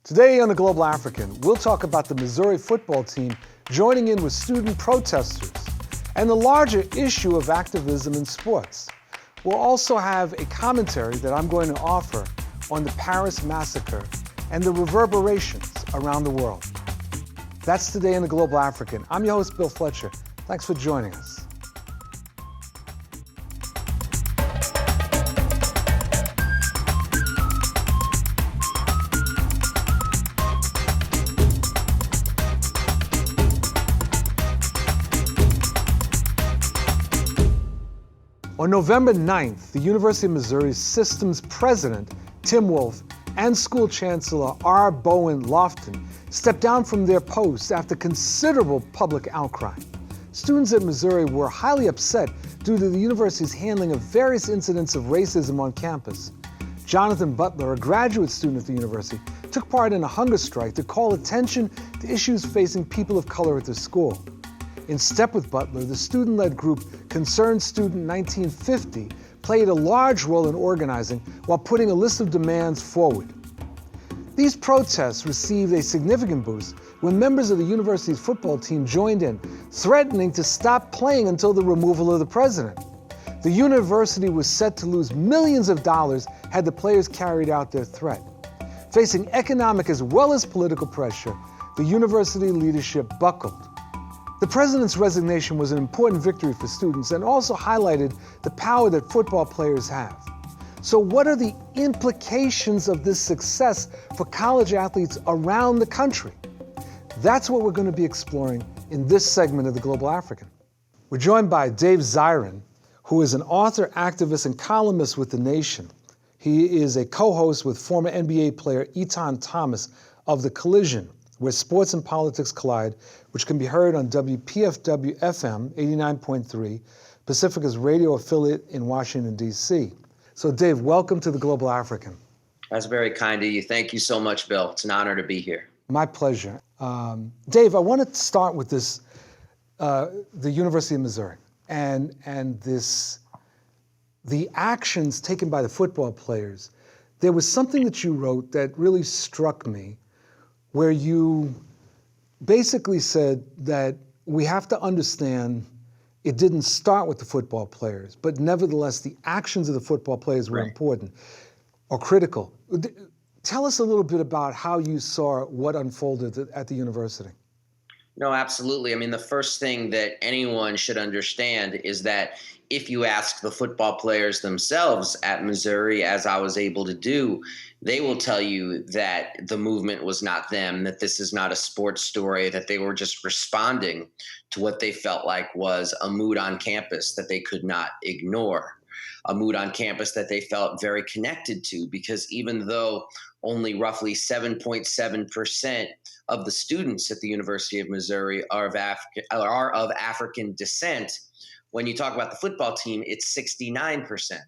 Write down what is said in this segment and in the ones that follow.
Today on The Global African, we'll talk about the Missouri football team joining in with student protesters and the larger issue of activism in sports. We'll also have a commentary that I'm going to offer on the Paris massacre and the reverberations around the world. That's today in The Global African. I'm your host, Bill Fletcher. Thanks for joining us. On November 9th, the University of Missouri's systems president, Tim Wolf, and school chancellor R. Bowen Lofton stepped down from their posts after considerable public outcry. Students at Missouri were highly upset due to the university's handling of various incidents of racism on campus. Jonathan Butler, a graduate student at the university, took part in a hunger strike to call attention to issues facing people of color at the school. In step with Butler, the student-led group Concerned Student 1950 played a large role in organizing while putting a list of demands forward. These protests received a significant boost when members of the university's football team joined in, threatening to stop playing until the removal of the president. The university was set to lose millions of dollars had the players carried out their threat. Facing economic as well as political pressure, the university leadership buckled. The president's resignation was an important victory for students and also highlighted the power that football players have. So what are the implications of this success for college athletes around the country? That's what we're going to be exploring in this segment of The Global African. We're joined by Dave Zirin, who is an author, activist, and columnist with The Nation. He is a co-host with former NBA player Etan Thomas of The Collision, where sports and politics collide, which can be heard on WPFW-FM 89.3, Pacifica's radio affiliate in Washington, D.C. So Dave, welcome to The Global African. That's very kind of you. Thank you so much, Bill. It's an honor to be here. My pleasure. Dave, I want to start with this, the University of Missouri and the actions taken by the football players. There was something that you wrote that really struck me, where you basically said that we have to understand it didn't start with the football players, but nevertheless, the actions of the football players were important or critical. Tell us a little bit about how you saw what unfolded at the university. No, absolutely. I mean, the first thing that anyone should understand is that if you ask the football players themselves at Missouri, as I was able to do, they will tell you that the movement was not them, that this is not a sports story, that they were just responding to what they felt like was a mood on campus that they could not ignore, a mood on campus that they felt very connected to, because even though only roughly 7.7% of the students at the University of Missouri are of African descent, when you talk about the football team, it's 69%.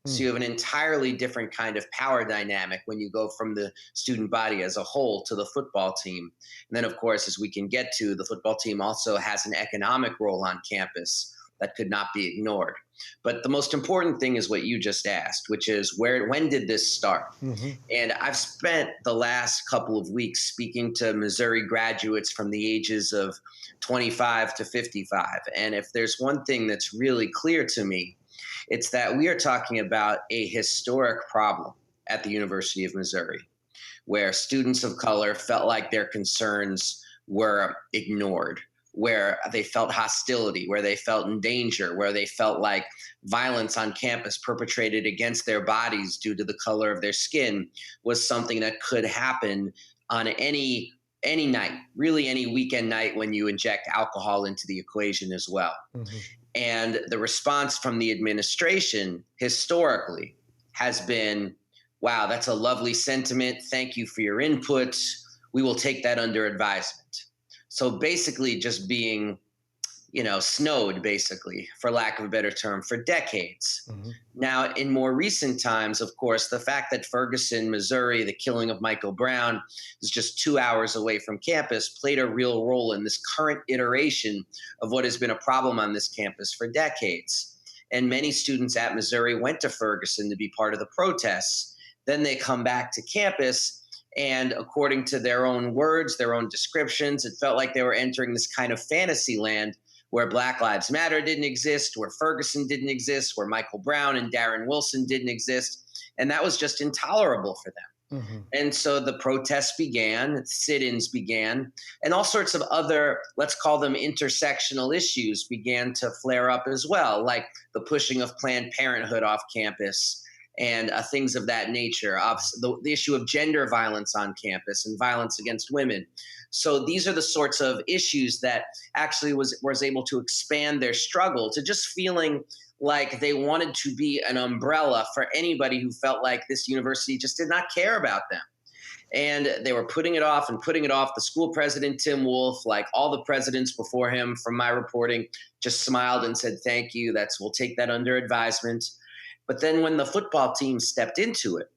So you have an entirely different kind of power dynamic when you go from the student body as a whole to the football team. And then, of course, as we can get to, the football team also has an economic role on campus that could not be ignored. But the most important thing is what you just asked, which is when did this start? Mm-hmm. And I've spent the last couple of weeks speaking to Missouri graduates from the ages of 25 to 55. And if there's one thing that's really clear to me, it's that we are talking about a historic problem at the University of Missouri, where students of color felt like their concerns were ignored, where they felt hostility, where they felt in danger, where they felt like violence on campus perpetrated against their bodies due to the color of their skin was something that could happen on any night, really any weekend night when you inject alcohol into the equation as well. Mm-hmm. And the response from the administration historically has been, wow, that's a lovely sentiment. Thank you for your input. We will take that under advisement. So basically just being, snowed, basically, for lack of a better term, for decades. Mm-hmm. Now, in more recent times, of course, the fact that Ferguson, Missouri, the killing of Michael Brown is just 2 hours away from campus played a real role in this current iteration of what has been a problem on this campus for decades. And many students at Missouri went to Ferguson to be part of the protests. Then they come back to campus And according to their own words, their own descriptions, it felt like they were entering this kind of fantasy land where Black Lives Matter didn't exist, where Ferguson didn't exist, where Michael Brown and Darren Wilson didn't exist. And that was just intolerable for them. Mm-hmm. And so the protests began, sit-ins began, and all sorts of other, let's call them intersectional issues began to flare up as well, like the pushing of Planned Parenthood off campus and things of that nature, the issue of gender violence on campus and violence against women. So these are the sorts of issues that actually was able to expand their struggle to just feeling like they wanted to be an umbrella for anybody who felt like this university just did not care about them. And they were putting it off and putting it off. The school president, Tim Wolf, like all the presidents before him from my reporting, just smiled and said, thank you. We'll take that under advisement. But then when the football team stepped into it,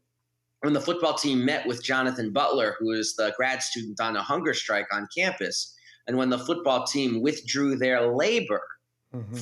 when the football team met with Jonathan Butler, who is the grad student on a hunger strike on campus, and when the football team withdrew their labor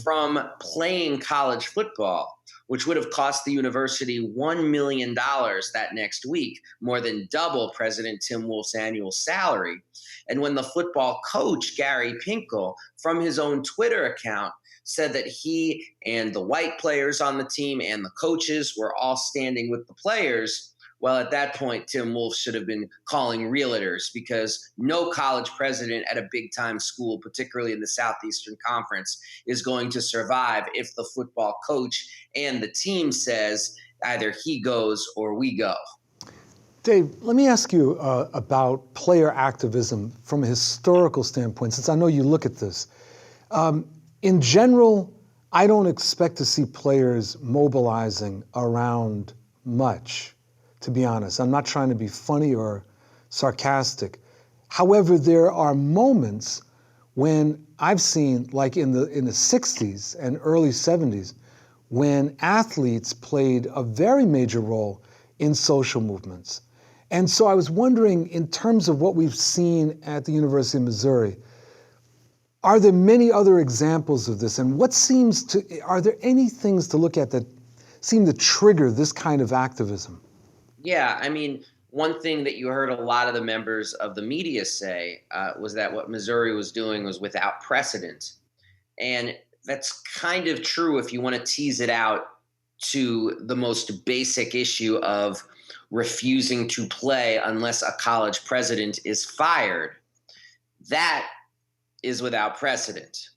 from playing college football, which would have cost the university $1 million that next week, more than double President Tim Wolf's annual salary. And when the football coach, Gary Pinkel, from his own Twitter account, said that he and the white players on the team and the coaches were all standing with the players, well, at that point, Tim Wolf should have been calling realtors, because no college president at a big-time school, particularly in the Southeastern Conference, is going to survive if the football coach and the team says either he goes or we go. Dave, let me ask you about player activism from a historical standpoint, since I know you look at this. In general, I don't expect to see players mobilizing around much, to be honest. I'm not trying to be funny or sarcastic. However, there are moments when I've seen, like in the 60s and early 70s, when athletes played a very major role in social movements. And so I was wondering, in terms of what we've seen at the University of Missouri, are there many other examples of this? And are there any things to look at that seem to trigger this kind of activism? Yeah, I mean, one thing that you heard a lot of the members of the media say was that what Missouri was doing was without precedent. And that's kind of true if you want to tease it out to the most basic issue of refusing to play unless a college president is fired. That is without precedent.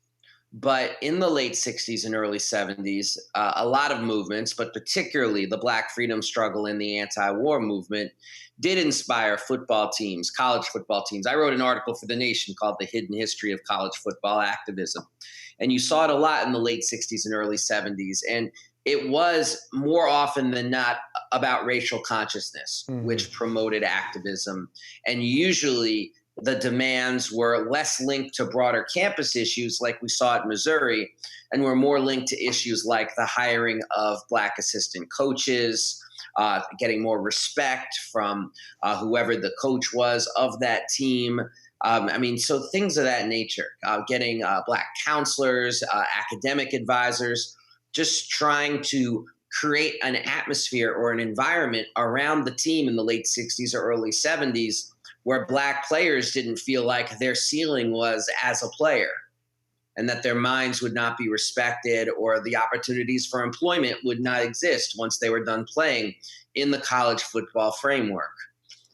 But in the late 60s and early 70s, a lot of movements, but particularly the Black freedom struggle and the anti-war movement, did inspire football teams, college football teams. I wrote an article for The Nation called The Hidden History of College Football Activism. And you saw it a lot in the late 60s and early 70s. And it was more often than not about racial consciousness, which promoted activism. And usually the demands were less linked to broader campus issues like we saw at Missouri, and were more linked to issues like the hiring of Black assistant coaches, getting more respect from whoever the coach was of that team. So things of that nature, getting Black counselors, academic advisors, just trying to create an atmosphere or an environment around the team in the late 60s or early 70s where Black players didn't feel like their ceiling was as a player, and that their minds would not be respected or the opportunities for employment would not exist once they were done playing in the college football framework.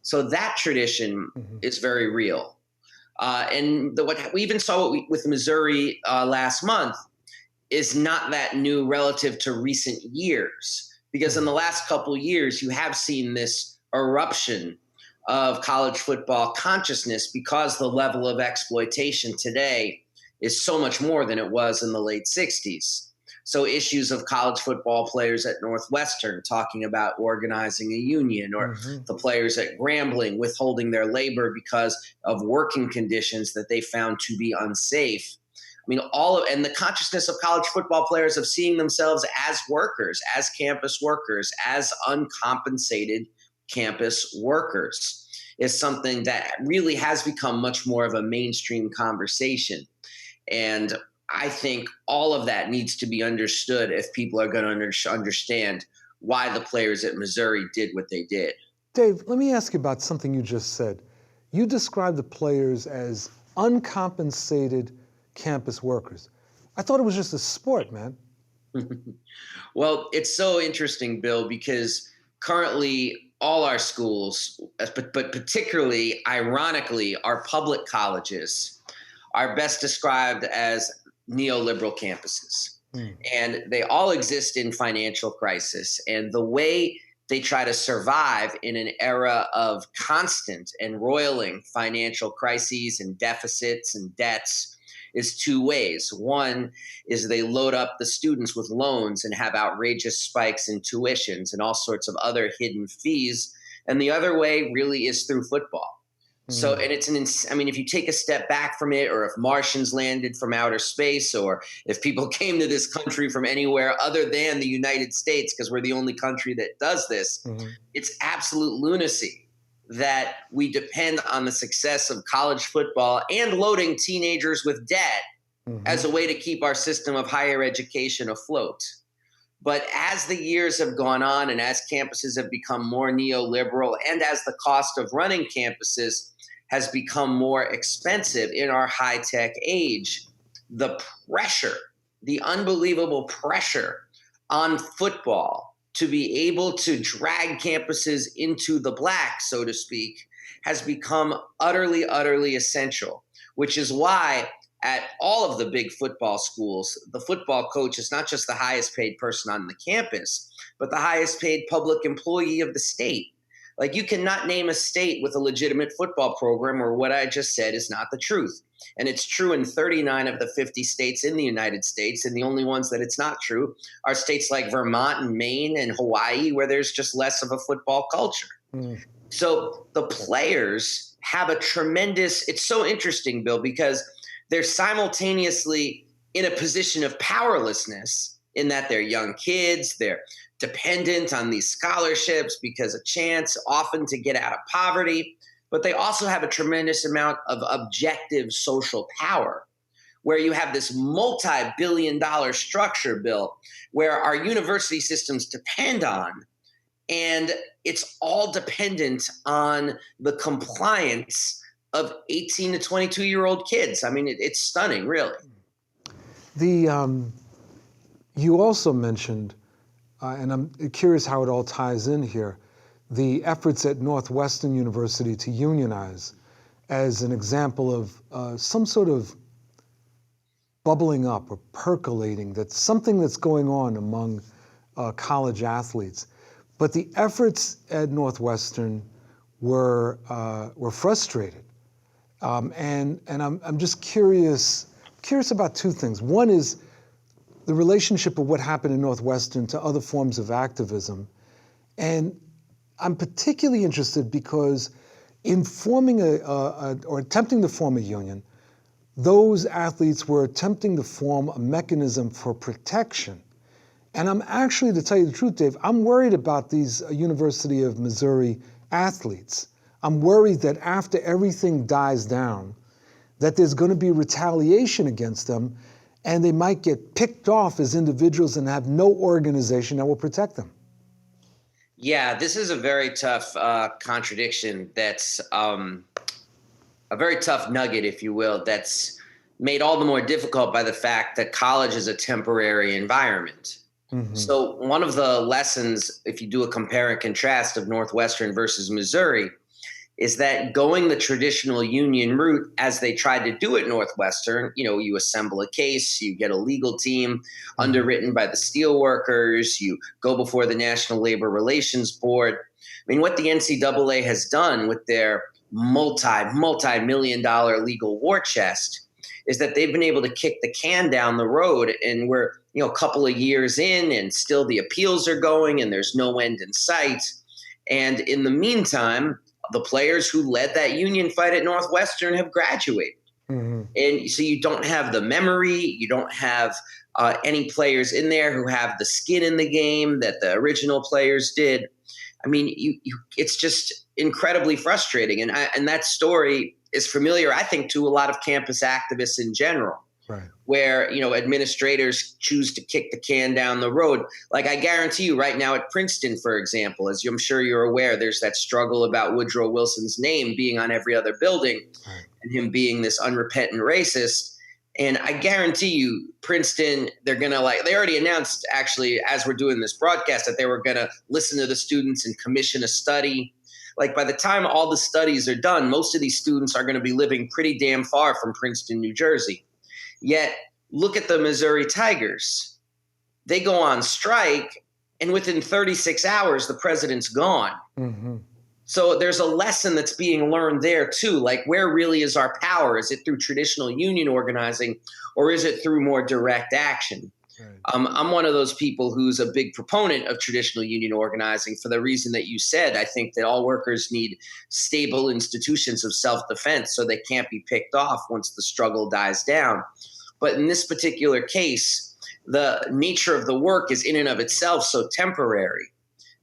So that tradition is very real. What we even saw with Missouri last month is not that new relative to recent years, because in the last couple of years, you have seen this eruption of college football consciousness, because the level of exploitation today is so much more than it was in the late 60s. So issues of college football players at Northwestern talking about organizing a union, or the players at Grambling withholding their labor because of working conditions that they found to be unsafe. I mean, and the consciousness of college football players of seeing themselves as workers, as campus workers, as uncompensated campus workers is something that really has become much more of a mainstream conversation. And I think all of that needs to be understood if people are going to understand why the players at Missouri did what they did. Dave, let me ask you about something you just said. You described the players as uncompensated campus workers. I thought it was just a sport, man. Well, it's so interesting, Bill, because currently all our schools, but particularly ironically, our public colleges are best described as neoliberal campuses. Mm. And they all exist in financial crisis. And the way they try to survive in an era of constant and roiling financial crises and deficits and debts is two ways. One is they load up the students with loans and have outrageous spikes in tuitions and all sorts of other hidden fees. And the other way really is through football. So, Mm. and I mean, if you take a step back from it, or if Martians landed from outer space, or if people came to this country from anywhere other than the United States, because we're the only country that does this, Mhm. it's absolute lunacy that we depend on the success of college football and loading teenagers with debt as Mhm. a way to keep our system of higher education afloat. But as the years have gone on and as campuses have become more neoliberal and as the cost of running campuses has become more expensive in our high tech age, the pressure, the unbelievable pressure on football to be able to drag campuses into the black, so to speak, has become utterly, utterly essential, which is why at all of the big football schools, the football coach is not just the highest paid person on the campus, but the highest paid public employee of the state. Like, you cannot name a state with a legitimate football program, or what I just said is not the truth. And it's true in 39 of the 50 states in the United States. And the only ones that it's not true are states like Vermont and Maine and Hawaii, where there's just less of a football culture. Mm. So the players have a tremendous, it's so interesting, Bill, because they're simultaneously in a position of powerlessness in that they're young kids, they're dependent on these scholarships because a chance often to get out of poverty, but they also have a tremendous amount of objective social power where you have this multi-billion-dollar structure, Bill, where our university systems depend on, and it's all dependent on the compliance of 18 to 22-year-old kids. I mean, it's stunning, really. The You also mentioned, and I'm curious how it all ties in here, the efforts at Northwestern University to unionize as an example of some sort of bubbling up or percolating, that's something that's going on among college athletes. But the efforts at Northwestern were frustrated. And I'm just curious about two things. One is the relationship of what happened in Northwestern to other forms of activism. And I'm particularly interested because in forming or attempting to form a union, those athletes were attempting to form a mechanism for protection. And I'm actually, to tell you the truth, Dave, I'm worried about these University of Missouri athletes. I'm worried that after everything dies down, that there's going to be retaliation against them, and they might get picked off as individuals and have no organization that will protect them. Yeah, this is a very tough contradiction. That's a very tough nugget, if you will, that's made all the more difficult by the fact that college is a temporary environment. Mm-hmm. So, one of the lessons, if you do a compare and contrast of Northwestern versus Missouri, is that going the traditional union route, as they tried to do at Northwestern, you assemble a case, you get a legal team underwritten by the steelworkers, you go before the National Labor Relations Board. I mean, what the NCAA has done with their multi-million-dollar legal war chest is that they've been able to kick the can down the road, and we're a couple of years in, and still the appeals are going, and there's no end in sight. And in the meantime, the players who led that union fight at Northwestern have graduated. Mm-hmm. And so you don't have the memory, you don't have any players in there who have the skin in the game that the original players did. I mean, it's just incredibly frustrating. And that story is familiar, I think, to a lot of campus activists in general. Right. where, administrators choose to kick the can down the road. Like, I guarantee you right now at Princeton, for example, as I'm sure you're aware, there's that struggle about Woodrow Wilson's name being on every other building, Right. and him being this unrepentant racist. And I guarantee you, Princeton, they're going to, they already announced, actually, as we're doing this broadcast, that they were going to listen to the students and commission a study. Like, by the time all the studies are done, most of these students are going to be living pretty damn far from Princeton, New Jersey. Yet, look at the Missouri Tigers. They go on strike, and within 36 hours, the president's gone. Mm-hmm. So there's a lesson that's being learned there, too. Like, where really is our power? Is it through traditional union organizing, or is it through more direct action? Right. I'm one of those people who's a big proponent of traditional union organizing for the reason that you said. I think that all workers need stable institutions of self-defense so they can't be picked off once the struggle dies down. But in this particular case, the nature of the work is in and of itself so temporary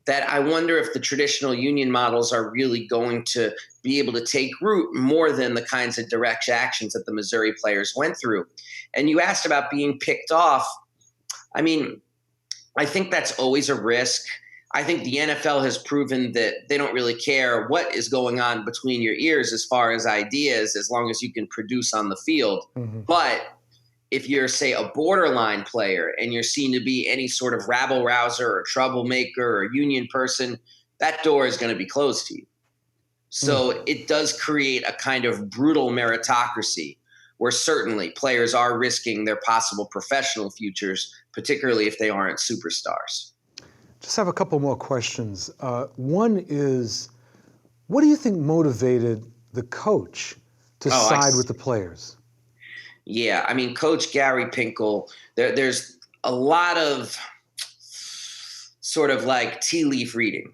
that I wonder if the traditional union models are really going to be able to take root more than the kinds of direct actions that the Missouri players went through. And you asked about being picked off. I mean, I think that's always a risk. I think the NFL has proven that they don't really care what is going on between your ears as far as ideas, as long as you can produce on the field. Mm-hmm. But if you're, say, a borderline player and you're seen to be any sort of rabble-rouser or troublemaker or union person, that door is going to be closed to you. So it does create a kind of brutal meritocracy where certainly players are risking their possible professional futures, particularly if they aren't superstars. Just have a couple more questions. One is, what do you think motivated the coach to side with the players? Yeah, I mean, Coach Gary Pinkel, there's a lot of sort of like tea leaf reading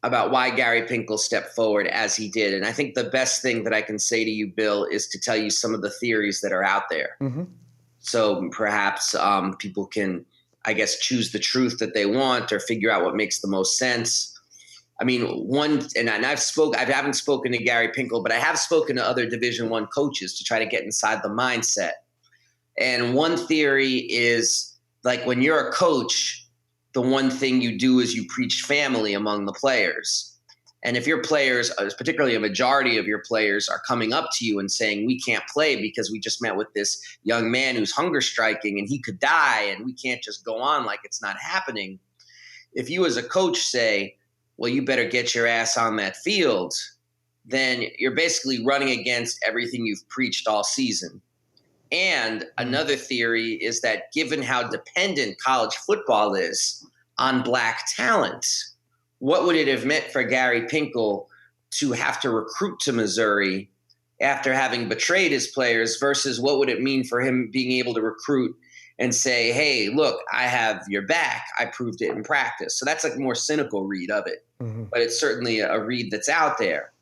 about why Gary Pinkel stepped forward as he did. And I think the best thing that I can say to you, Bill, is to tell you some of the theories that are out there. Mm-hmm. So perhaps people can, I guess, choose the truth that they want or figure out what makes the most sense. I mean, I haven't spoken to Gary Pinkel, but I have spoken to other Division I coaches to try to get inside the mindset. And one theory is, like, when you're a coach, the one thing you do is you preach family among the players. And if your players, particularly a majority of your players, are coming up to you and saying, we can't play because we just met with this young man who's hunger striking and he could die and we can't just go on like it's not happening. If you as a coach say, well, you better get your ass on that field, then you're basically running against everything you've preached all season. And another theory is that given how dependent college football is on black talent, what would it have meant for Gary Pinkel to have to recruit to Missouri after having betrayed his players versus what would it mean for him being able to recruit and say, hey, look, I have your back. I proved it in practice. So that's like a more cynical read of it. Mm-hmm. But it's certainly a read that's out there.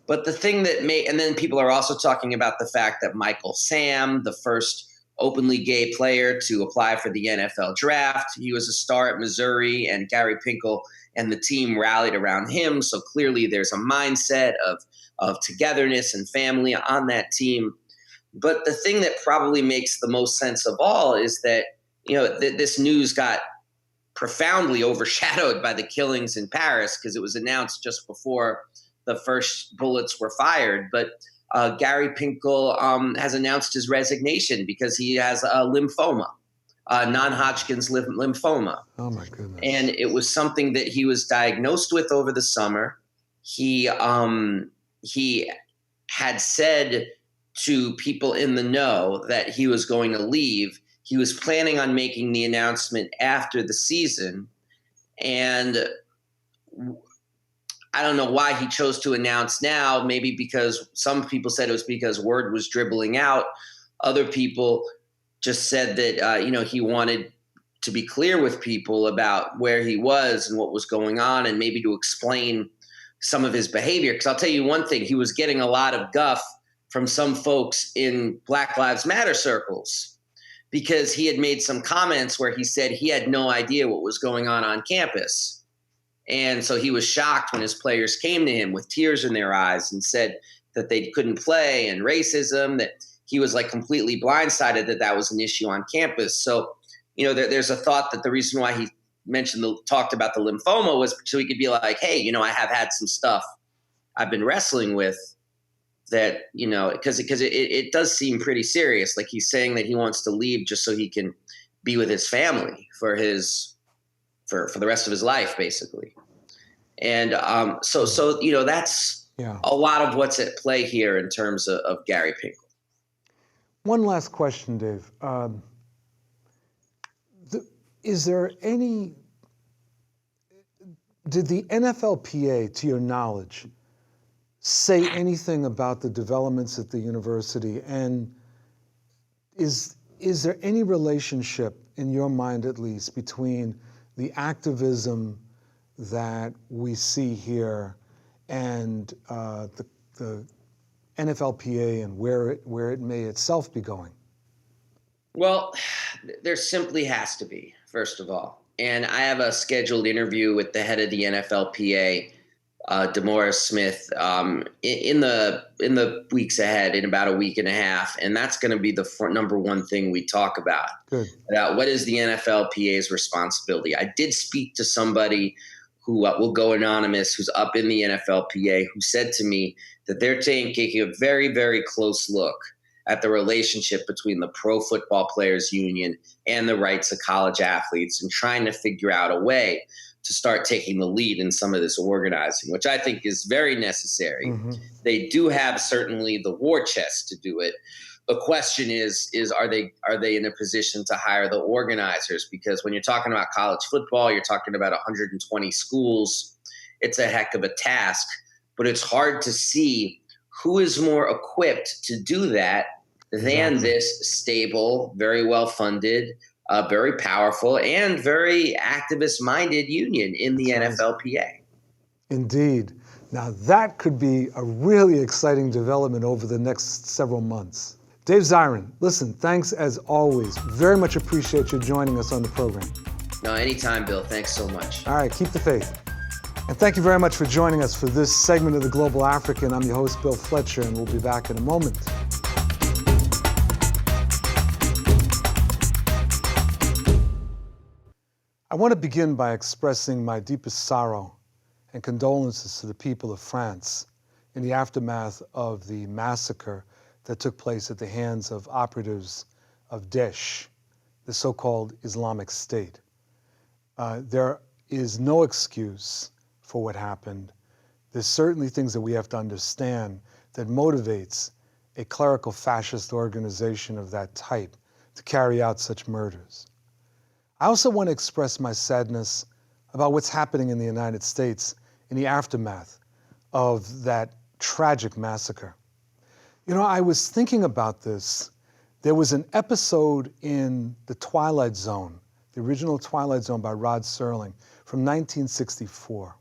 But the thing that and then people are also talking about the fact that Michael Sam, the first openly gay player to apply for the NFL draft, he was a star at Missouri, and Gary Pinkel and the team rallied around him. So clearly there's a mindset of togetherness and family on that team. But the thing that probably makes the most sense of all is that, this news got profoundly overshadowed by the killings in Paris because it was announced just before the first bullets were fired. But Gary Pinkel has announced his resignation because he has a lymphoma, non-Hodgkin's lymphoma. Oh, my goodness. And it was something that he was diagnosed with over the summer. He had said to people in the know that he was going to leave. He was planning on making the announcement after the season. And I don't know why he chose to announce now, maybe because some people said it was because word was dribbling out. Other people just said that, he wanted to be clear with people about where he was and what was going on and maybe to explain some of his behavior. Because I'll tell you one thing, he was getting a lot of guff from some folks in Black Lives Matter circles because he had made some comments where he said he had no idea what was going on campus. And so he was shocked when his players came to him with tears in their eyes and said that they couldn't play and racism, that he was like completely blindsided that that was an issue on campus. So, there's a thought that the reason why he talked about the lymphoma was so he could be like, hey, I have had some stuff I've been wrestling with that, because it does seem pretty serious. Like he's saying that he wants to leave just so he can be with his family for the rest of his life, basically. And so that's a lot of what's at play here in terms of Gary Pinkel. One last question, Dave. Did the NFLPA, to your knowledge, say anything about the developments at the university? And is there any relationship, in your mind at least, between the activism that we see here and the NFLPA and where it may itself be going? Well, there simply has to be, first of all. And I have a scheduled interview with the head of the NFLPA, DeMaurice Smith, in the weeks ahead, in about a week and a half, and that's going to be the number one thing we talk about. Good. What is the NFLPA's responsibility? I did speak to somebody who will go anonymous, who's up in the NFLPA, who said to me that they're taking a very, very close look at the relationship between the Pro Football Players Union and the rights of college athletes, and trying to figure out a way to start taking the lead in some of this organizing, which I think is very necessary. Mm-hmm. They do have certainly the war chest to do it. The question is are they in a position to hire the organizers? Because when you're talking about college football, you're talking about 120 schools. It's a heck of a task, but it's hard to see who is more equipped to do that than this stable, very well-funded, very powerful, and very activist-minded union in the NFLPA. Indeed. Now that could be a really exciting development over the next several months. Dave Zirin, listen, thanks as always. Very much appreciate you joining us on the program. No, anytime, Bill. Thanks so much. All right, keep the faith. And thank you very much for joining us for this segment of The Global African. I'm your host, Bill Fletcher, and we'll be back in a moment. I want to begin by expressing my deepest sorrow and condolences to the people of France in the aftermath of the massacre that took place at the hands of operatives of Daesh, the so-called Islamic State. There is no excuse for what happened. There's certainly things that we have to understand that motivates a clerical fascist organization of that type to carry out such murders. I also want to express my sadness about what's happening in the United States in the aftermath of that tragic massacre. I was thinking about this. There was an episode in The Twilight Zone, the original Twilight Zone by Rod Serling from 1964.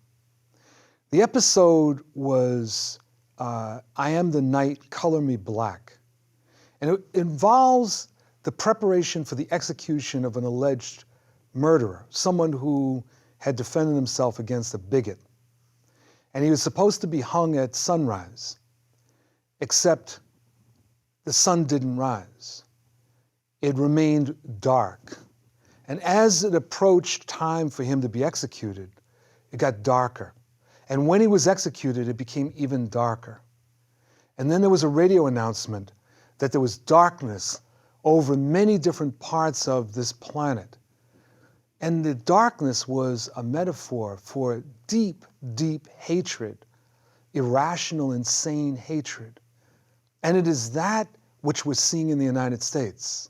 The episode was I Am the Night, Color Me Black. And it involves the preparation for the execution of an alleged murderer, someone who had defended himself against a bigot. And he was supposed to be hung at sunrise, except the sun didn't rise. It remained dark. And as it approached time for him to be executed, it got darker. And when he was executed, it became even darker. And then there was a radio announcement that there was darkness over many different parts of this planet. And the darkness was a metaphor for deep, deep hatred, irrational, insane hatred. And it is that which we're seeing in the United States.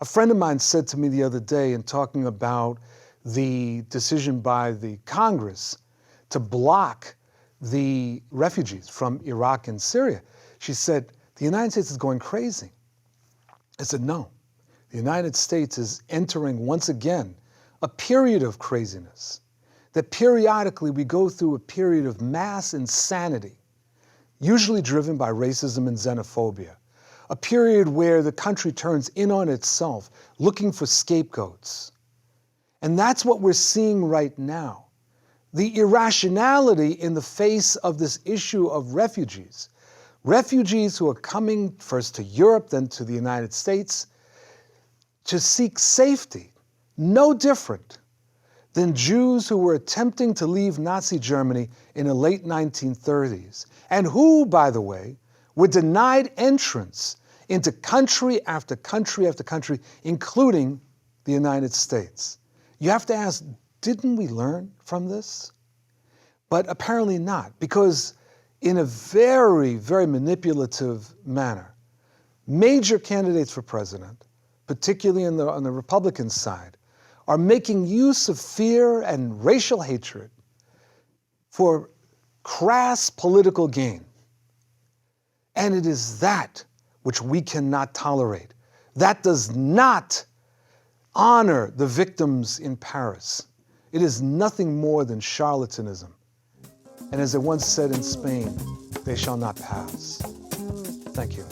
A friend of mine said to me the other day in talking about the decision by the Congress to block the refugees from Iraq and Syria, she said, the United States is going crazy. I said, no. The United States is entering once again a period of craziness, that periodically we go through a period of mass insanity, usually driven by racism and xenophobia, a period where the country turns in on itself, looking for scapegoats. And that's what we're seeing right now. The irrationality in the face of this issue of refugees Refugees who are coming first to Europe, then to the United States to seek safety, no different than Jews who were attempting to leave Nazi Germany in the late 1930s, and who, by the way, were denied entrance into country after country after country, including the United States. You have to ask, didn't we learn from this? But apparently not, because in a very, very manipulative manner, major candidates for president, particularly on the Republican side, are making use of fear and racial hatred for crass political gain. And it is that which we cannot tolerate. That does not honor the victims in Paris. It is nothing more than charlatanism. And as it once said in Spain, they shall not pass. Thank you.